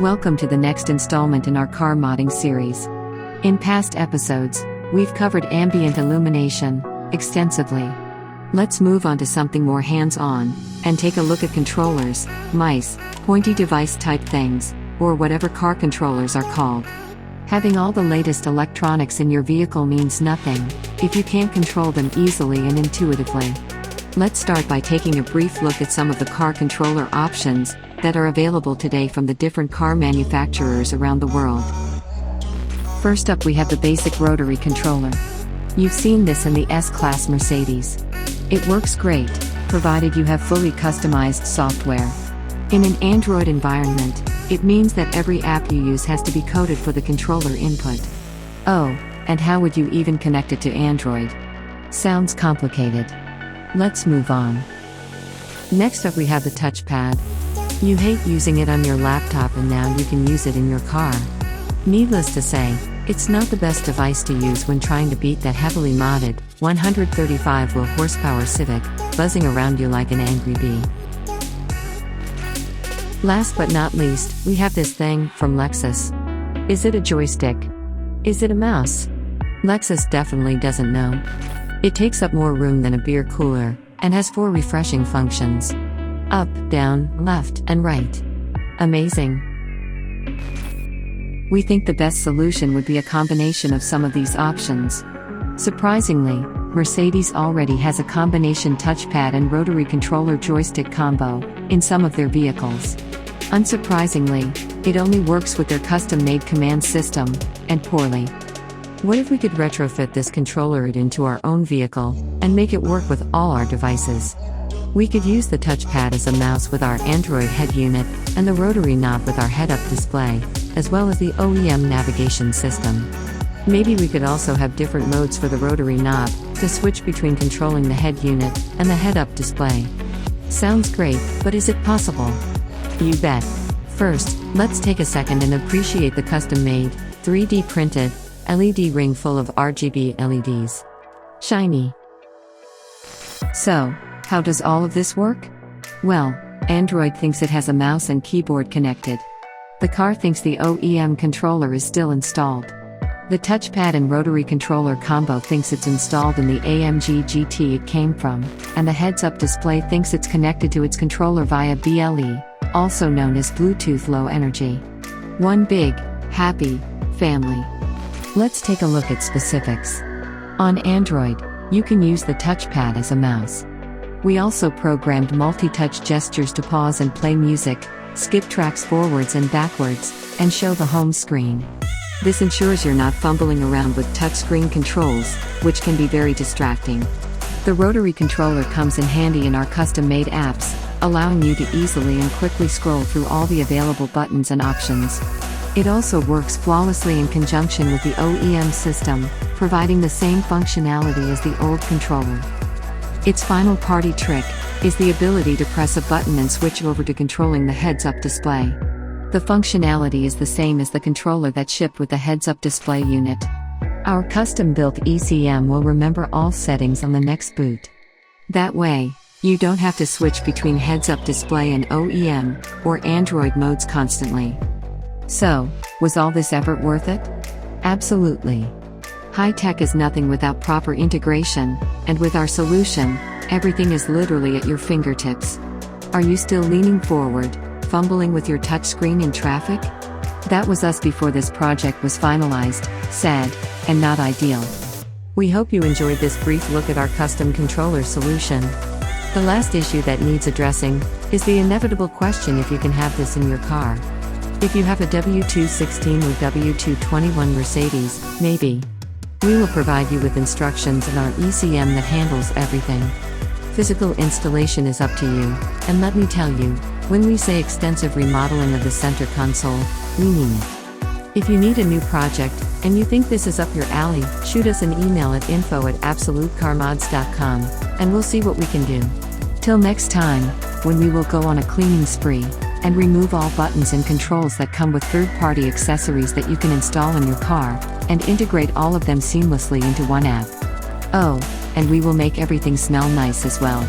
Welcome to the next installment in our car modding series. In past episodes, we've covered ambient illumination extensively. Let's move on to something more hands-on, and take a look at controllers, mice, pointy device type things, or whatever car controllers are called. Having all the latest electronics in your vehicle means nothing if you can't control them easily and intuitively. Let's start by taking a brief look at some of the car controller options that are available today from the different car manufacturers around the world. First up, we have the basic rotary controller. You've seen this in the S-Class Mercedes. It works great, provided you have fully customized software. In an Android environment, it means that every app you use has to be coded for the controller input. Oh, and how would you even connect it to Android? Sounds complicated. Let's move on. Next up, we have the Touchpad. You hate using it on your laptop, and now you can use it in your car. Needless to say, it's not the best device to use when trying to beat that heavily modded 135 horsepower Civic, buzzing around you like an angry bee. Last but not least, we have this thing from Lexus. Is it a joystick? Is it a mouse? Lexus definitely doesn't know. It takes up more room than a beer cooler, and has 4 refreshing functions. Up, down, left, and right. Amazing. We think the best solution would be a combination of some of these options. Surprisingly, Mercedes already has a combination touchpad and rotary controller joystick combo in some of their vehicles. Unsurprisingly, it only works with their custom-made command system, and poorly. What if we could retrofit this controller into our own vehicle, and make it work with all our devices? We could use the touchpad as a mouse with our Android head unit, and the rotary knob with our head-up display, as well as the OEM navigation system. Maybe we could also have different modes for the rotary knob, to switch between controlling the head unit and the head-up display. Sounds great, but is it possible? You bet. First, let's take a second and appreciate the custom-made, 3D printed, LED ring full of RGB LEDs. Shiny. So, how does all of this work? Well, Android thinks it has a mouse and keyboard connected. The car thinks the OEM controller is still installed. The touchpad and rotary controller combo thinks it's installed in the AMG GT it came from, and the heads-up display thinks it's connected to its controller via BLE, also known as Bluetooth Low Energy. One big, happy family. Let's take a look at specifics. On Android, you can use the touchpad as a mouse. We also programmed multi-touch gestures to pause and play music, skip tracks forwards and backwards, and show the home screen. This ensures you're not fumbling around with touchscreen controls, which can be very distracting. The rotary controller comes in handy in our custom-made apps, allowing you to easily and quickly scroll through all the available buttons and options. It also works flawlessly in conjunction with the OEM system, providing the same functionality as the old controller. Its final party trick is the ability to press a button and switch over to controlling the heads-up display. The functionality is the same as the controller that shipped with the heads-up display unit. Our custom-built ECM will remember all settings on the next boot. That way, you don't have to switch between heads-up display and OEM or Android modes constantly. So, was all this effort worth it? Absolutely. High-tech is nothing without proper integration, and with our solution, everything is literally at your fingertips. Are you still leaning forward, fumbling with your touchscreen in traffic? That was us before this project was finalized, sad, and not ideal. We hope you enjoyed this brief look at our custom controller solution. The last issue that needs addressing is the inevitable question if you can have this in your car. If you have a W216 or W221 Mercedes, maybe. We will provide you with instructions in our ECM that handles everything. Physical installation is up to you, and let me tell you, when we say extensive remodeling of the center console, we mean it. If you need a new project, and you think this is up your alley, shoot us an email at info@absolutecarmods.com, and we'll see what we can do. Till next time, when we will go on a cleaning spree, and remove all buttons and controls that come with third-party accessories that you can install in your car, and integrate all of them seamlessly into one app. Oh, and we will make everything smell nice as well.